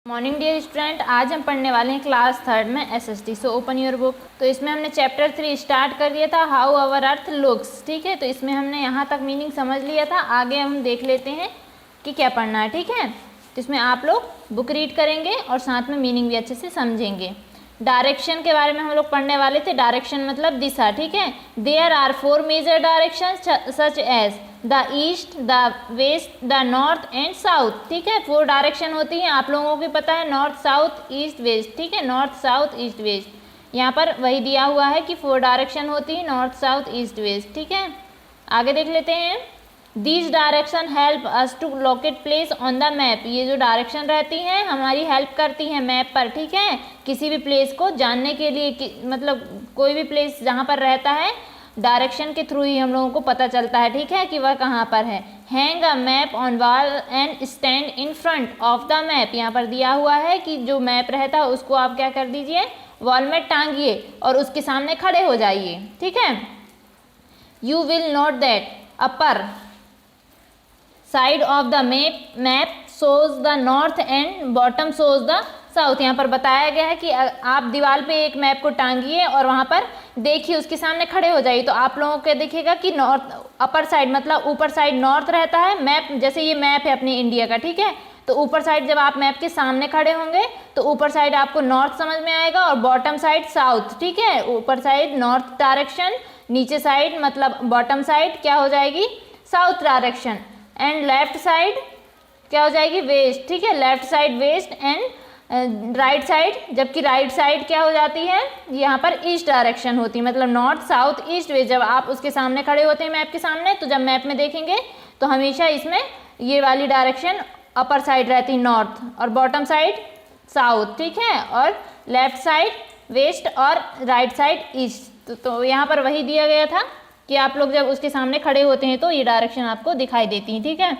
Morning dear student, आज हम पढ़ने वाले हैं क्लास थर्ड में SST. So open your book. तो इसमें हमने चैप्टर 3 स्टार्ट कर दिया था, हाउ आवर अर्थ लुक्स। ठीक है, तो इसमें हमने यहाँ तक मीनिंग समझ लिया था। आगे हम देख लेते हैं कि क्या पढ़ना है। ठीक है, तो इसमें आप लोग बुक रीड करेंगे और साथ में मीनिंग भी अच्छे से समझेंगे। डायरेक्शन के बारे में हम लोग पढ़ने वाले थे। डायरेक्शन मतलब दिशा। ठीक है, there are 4 major direction such as the east, the west, the north and south. ठीक है, 4 डायरेक्शन होती हैं, आप लोगों को पता है, नॉर्थ साउथ ईस्ट वेस्ट। ठीक है, नॉर्थ साउथ ईस्ट वेस्ट, यहाँ पर वही दिया हुआ है कि 4 डायरेक्शन होती है, नॉर्थ साउथ ईस्ट वेस्ट। ठीक है, आगे देख लेते हैं। These direction help us to locate place on the map. ये जो डायरेक्शन रहती हैं हमारी हेल्प करती हैं मैप पर। ठीक है, किसी भी प्लेस को जानने के लिए, मतलब कोई भी प्लेस जहाँ पर रहता है डायरेक्शन के थ्रू ही हम लोगों को पता चलता है। ठीक है, कि वह कहाँ पर है। Hang a map on wall and stand in front of the map. यहाँ पर दिया हुआ है कि जो मैप रहता है उसको आप क्या कर दीजिए, वॉल में टांगिए और उसके सामने खड़े हो जाइए। ठीक है, you will note that upper side of the map shows the north and bottom shows the south. यहाँ पर बताया गया है कि आप दीवार पे एक मैप को टांगिए और वहाँ पर देखिए, उसके सामने खड़े हो जाइए, तो आप लोगों को देखिएगा कि नॉर्थ अपर साइड मतलब ऊपर साइड नॉर्थ रहता है मैप। जैसे ये मैप है अपनी इंडिया का। ठीक है, तो ऊपर साइड जब आप मैप के सामने खड़े होंगे तो ऊपर साइड आपको नॉर्थ समझ में आएगा और बॉटम साइड साउथ। ठीक है, ऊपर साइड नॉर्थ डायरेक्शन, नीचे साइड मतलब बॉटम साइड क्या हो जाएगी, south direction, and left side क्या हो जाएगी, वेस्ट। ठीक है, left side west and right side, जबकि राइट साइड क्या हो जाती है, यहाँ पर ईस्ट डायरेक्शन होती है, मतलब नॉर्थ साउथ ईस्ट वेस्ट। जब आप उसके सामने खड़े होते हैं मैप के सामने, तो जब मैप में देखेंगे तो हमेशा इसमें ये वाली डायरेक्शन अपर साइड रहती है नॉर्थ और बॉटम साइड साउथ। ठीक है, और लेफ्ट साइड वेस्ट और राइट साइड ईस्ट। तो यहाँ पर वही दिया गया था कि आप लोग जब उसके सामने खड़े होते हैं तो ये डायरेक्शन आपको दिखाई देती है। ठीक है,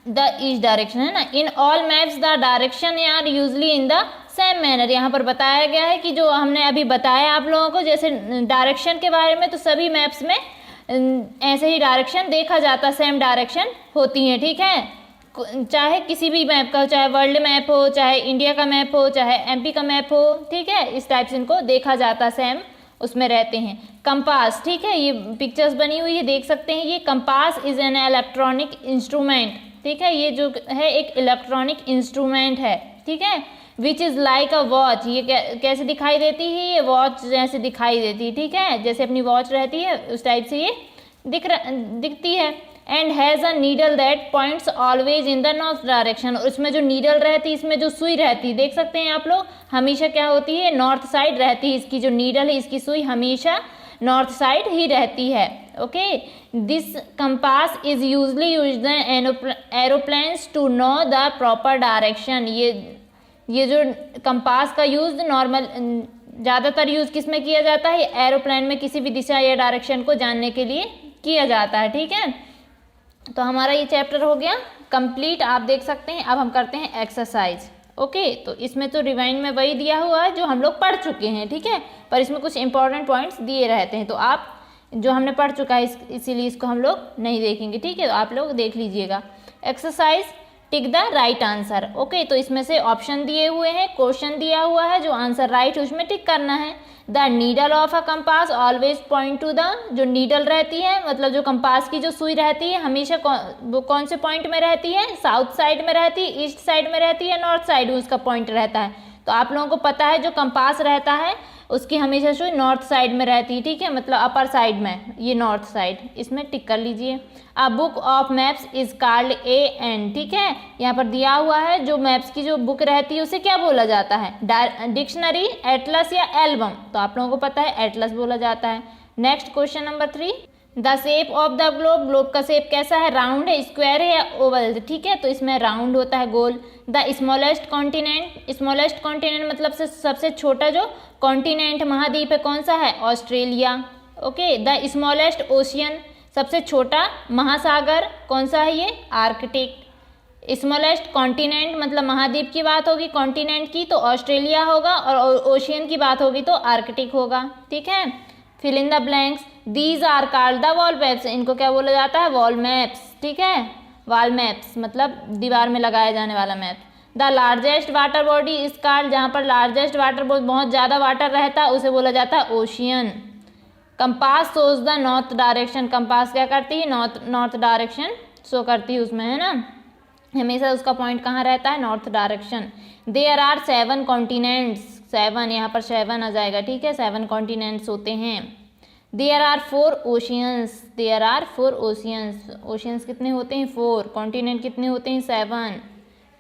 द ईस्ट डायरेक्शन है ना। In all maps the direction are usually in the same manner. यहाँ पर बताया गया है कि जो हमने अभी बताया आप लोगों को, जैसे डायरेक्शन के बारे में, तो सभी मैप्स में ऐसे ही डायरेक्शन देखा जाता, सेम डायरेक्शन होती हैं। ठीक है, चाहे किसी भी मैप का हो, चाहे वर्ल्ड मैप हो, चाहे इंडिया का मैप हो, चाहे एमपी का मैप हो। ठीक है, इस टाइप से इनको देखा जाता, सेम उसमें रहते हैं। कंपास, ठीक है, ये पिक्चर्स बनी हुई है, देख सकते हैं। ये compass is an electronic instrument. ठीक है, ये जो है एक इलेक्ट्रॉनिक इंस्ट्रूमेंट है। ठीक है, which is like a watch. ये कैसे दिखाई देती है, ये वॉच जैसे दिखाई देती है। ठीक है, जैसे अपनी वॉच रहती है उस टाइप से ये दिखती है। And has a needle that points always in the north direction. और इसमें जो नीडल रहती है, इसमें जो सुई रहती है, देख सकते हैं आप लोग, हमेशा क्या होती है, नॉर्थ साइड रहती है। इसकी जो नीडल है, इसकी सुई हमेशा नॉर्थ साइड ही रहती है। Okay, this compass is usually used in aeroplanes to know the proper direction. ये जो कंपास का यूज नॉर्मल ज़्यादातर यूज किस में किया जाता है, एरोप्लेन में किसी भी दिशा या डायरेक्शन को जानने के लिए किया जाता है। ठीक है, तो हमारा ये चैप्टर हो गया कंप्लीट, आप देख सकते हैं। अब हम करते हैं एक्सरसाइज। ओके, तो इसमें तो रिवाइंड में वही दिया हुआ है जो हम लोग पढ़ चुके हैं। ठीक है, पर इसमें कुछ इंपॉर्टेंट पॉइंट्स दिए रहते हैं, तो आप जो हमने पढ़ चुका है इसीलिए इसको हम लोग नहीं देखेंगे। ठीक है, तो आप लोग देख लीजिएगा। Exercise tick the right answer. Okay, तो इसमें से ऑप्शन दिए हुए हैं, क्वेश्चन दिया हुआ है, जो आंसर राइट है उसमें टिक करना है। The needle of a compass always point two the, जो नीडल रहती है मतलब जो कंपास की जो सुई रहती है हमेशा वो कौन से पॉइंट में रहती है, साउथ साइड में रहती है, ईस्ट साइड में रहती है, नॉर्थ साइड में उसका पॉइंट रहता है। तो आप लोगों को पता है जो कंपास रहता है उसकी हमेशा सुई नॉर्थ साइड में रहती है। ठीक है, मतलब अपर साइड में, ये नॉर्थ साइड, इसमें टिक कर लीजिए। A book of maps is called a an. ठीक है, यहाँ पर दिया हुआ है जो मैप्स की जो बुक रहती है उसे क्या बोला जाता है, डिक्शनरी, एटलस या एल्बम। तो आप लोगों को पता है एटलस बोला जाता है। Next question number 3, the shape of the globe. Globe का शेप कैसा है, राउंड है, स्क्वायर है या ओवल। ठीक है, तो इसमें राउंड होता है, गोल। The smallest continent, smallest continent मतलब से सबसे छोटा जो कॉन्टिनेंट महाद्वीप है कौन सा है, Australia. Okay, the smallest ocean, सबसे छोटा महासागर कौन सा है, ये आर्कटिक। स्मॉलेस्ट कॉन्टिनेंट मतलब महाद्वीप की बात होगी, कॉन्टिनेंट की तो ऑस्ट्रेलिया होगा, और ओशियन की बात होगी तो आर्कटिक होगा। ठीक है, fill in the blanks. These are called the wall maps. इनको क्या बोला जाता है, वॉल मैप्स। ठीक है, वॉल मैप्स मतलब दीवार में लगाया जाने वाला map. The largest water body is called, जहाँ पर लार्जेस्ट वाटर बॉडी बहुत ज़्यादा वाटर रहता है उसे बोला जाता है ocean. Compass shows the north direction, compass क्या करती है, नॉर्थ डायरेक्शन शो करती है उसमें, है ना, हमेशा उसका पॉइंट कहाँ रहता है, north direction. There are 7 continents, 7 यहाँ पर 7 आ जाएगा, ठीक है, 7 कॉन्टिनेंट्स होते हैं। There are 4 oceans, there are 4 oceans, oceans कितने होते हैं 4, कॉन्टिनेंट कितने होते हैं 7।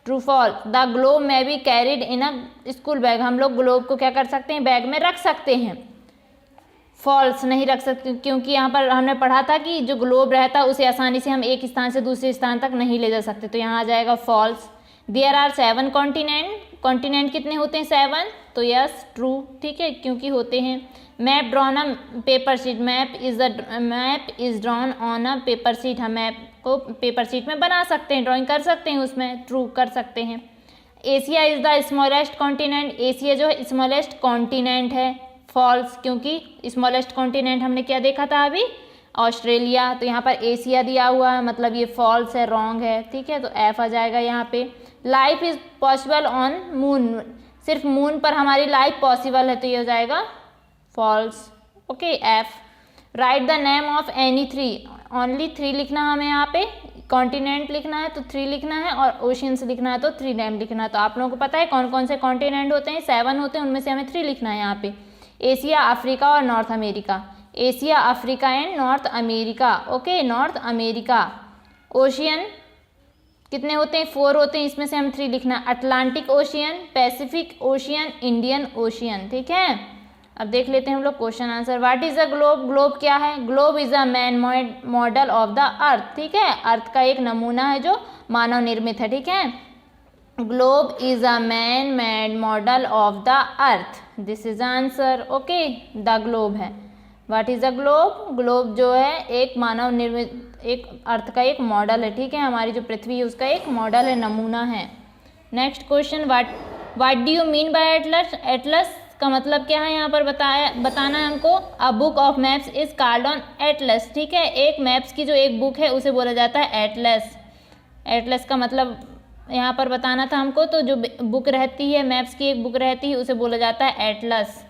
ट्रू फॉल्स, द ग्लोब में be carried in a school bag, हम लोग ग्लोब को क्या कर सकते हैं, बैग में रख सकते हैं। फॉल्स, नहीं रख सकते, क्योंकि यहाँ पर हमने पढ़ा था कि जो ग्लोब रहता है उसे आसानी से हम एक स्थान से दूसरे स्थान तक नहीं ले जा सकते, तो यहाँ आ जाएगा false. There are 7 continent, continent कितने होते हैं 7, तो यस ट्रू, ठीक है, क्योंकि होते हैं। Map drawn a paper sheet, map is drawn on a paper sheet, हम मैप को पेपर शीट में बना सकते हैं, ड्राइंग कर सकते हैं उसमें, ट्रू कर सकते हैं। Asia is the smallest continent, Asia जो है स्मॉलेस्ट कॉन्टिनेंट है, फॉल्स, क्योंकि स्मॉलेस्ट कॉन्टिनेंट हमने क्या देखा था अभी, ऑस्ट्रेलिया, तो यहाँ पर एशिया दिया हुआ है, मतलब ये फॉल्स है, रॉन्ग है, ठीक है, तो एफ आ जाएगा यहाँ पे। Life is possible on moon, सिर्फ मून पर हमारी लाइफ पॉसिबल है, तो ये हो जाएगा false, okay, F. Right the name of any 3, only 3 लिखना हमें यहाँ पे, कॉन्टिनेंट लिखना है तो 3 लिखना है, और ओशियंस लिखना है तो 3 नेम लिखना है। तो आप लोगों को पता है कौन कौन से कॉन्टिनेंट होते हैं, 7 होते हैं, उनमें से हमें 3 लिखना है यहाँ पे, एशिया, अफ्रीका और north America, Asia, Africa and north America, okay, north America. Ocean कितने होते हैं 4 होते हैं, इसमें से हम 3 लिखना है, Atlantic ocean, Pacific ocean, Indian ocean, ठीक है। अब देख लेते हैं हम लोग question answer. What is a globe, globe क्या है, globe is a man model of the अर्थ, ठीक है, अर्थ का एक नमूना है जो मानव निर्मित है, ठीक है। Globe is a man made model of the earth, this is answer, okay, the globe है। What is a globe, globe जो है एक मानव निर्मित, एक अर्थ का एक मॉडल है, ठीक है, हमारी जो पृथ्वी है उसका एक मॉडल है, नमूना है। Next question, what do you mean by Atlas, Atlas का मतलब क्या है यहाँ पर बताना है हमको। अ book of maps is called on Atlas, ठीक है, एक मैप्स की जो एक बुक है उसे बोला जाता है एटलस। एटलस का मतलब यहाँ पर बताना था हमको, तो जो बुक रहती है, मैप्स की एक बुक रहती है, उसे बोला जाता है atlas.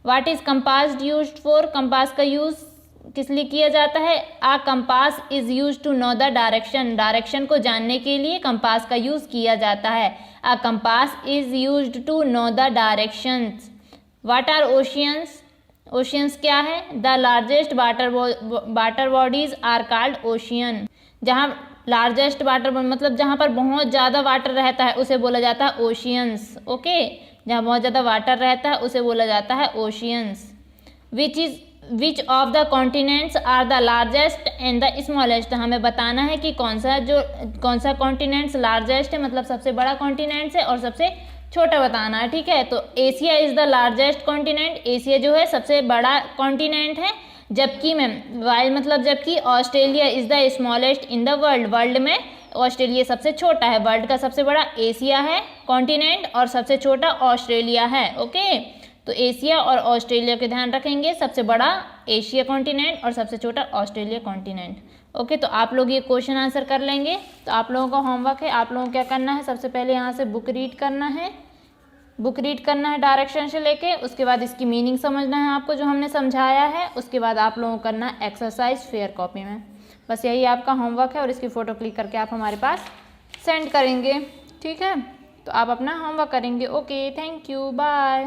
What is compass used for, compass का यूज किस लिए किया जाता है। Uh compass is use to know the direction, direction को जानने के लिए कंपास का यूज किया जाता है। Uh compass is used to know the directions. What are oceans, oceans क्या है, the largest water bodies are called ocean, जहाँ लार्जेस्ट वाटर मतलब जहाँ पर बहुत ज़्यादा वाटर रहता है उसे बोला जाता है ओशियंस, ओके, जहाँ बहुत ज़्यादा वाटर रहता है उसे बोला जाता है oceans. Which of the continents are the largest and the smallest, हमें बताना है कि कौन सा कॉन्टिनेंट्स लार्जेस्ट है, मतलब सबसे बड़ा कॉन्टिनेंट्स है, और सबसे छोटा बताना है, ठीक है। तो Asia is the largest continent, Asia जो है सबसे बड़ा कॉन्टिनेंट है, जबकि वाइल मतलब जबकि Australia is the smallest in the world, world में ऑस्ट्रेलिया सबसे छोटा है, वर्ल्ड का सबसे बड़ा एशिया है कॉन्टिनेंट और सबसे छोटा ऑस्ट्रेलिया है, ओके। तो एशिया और ऑस्ट्रेलिया के ध्यान रखेंगे, सबसे बड़ा एशिया कॉन्टिनेंट और सबसे छोटा ऑस्ट्रेलिया कॉन्टिनेंट, ओके। तो आप लोग ये क्वेश्चन आंसर कर लेंगे। तो आप लोगों का होमवर्क है, आप लोगों को क्या करना है, सबसे पहले यहाँ से बुक रीड करना है, बुक रीड करना है डायरेक्शन से लेके, उसके बाद इसकी मीनिंग समझना है आपको जो हमने समझाया है, उसके बाद आप लोगों को करना है एक्सरसाइज फेयर कॉपी में। बस यही आपका होमवर्क है, और इसकी फ़ोटो क्लिक करके आप हमारे पास सेंड करेंगे, ठीक है। तो आप अपना होमवर्क करेंगे, ओके, थैंक यू, बाय।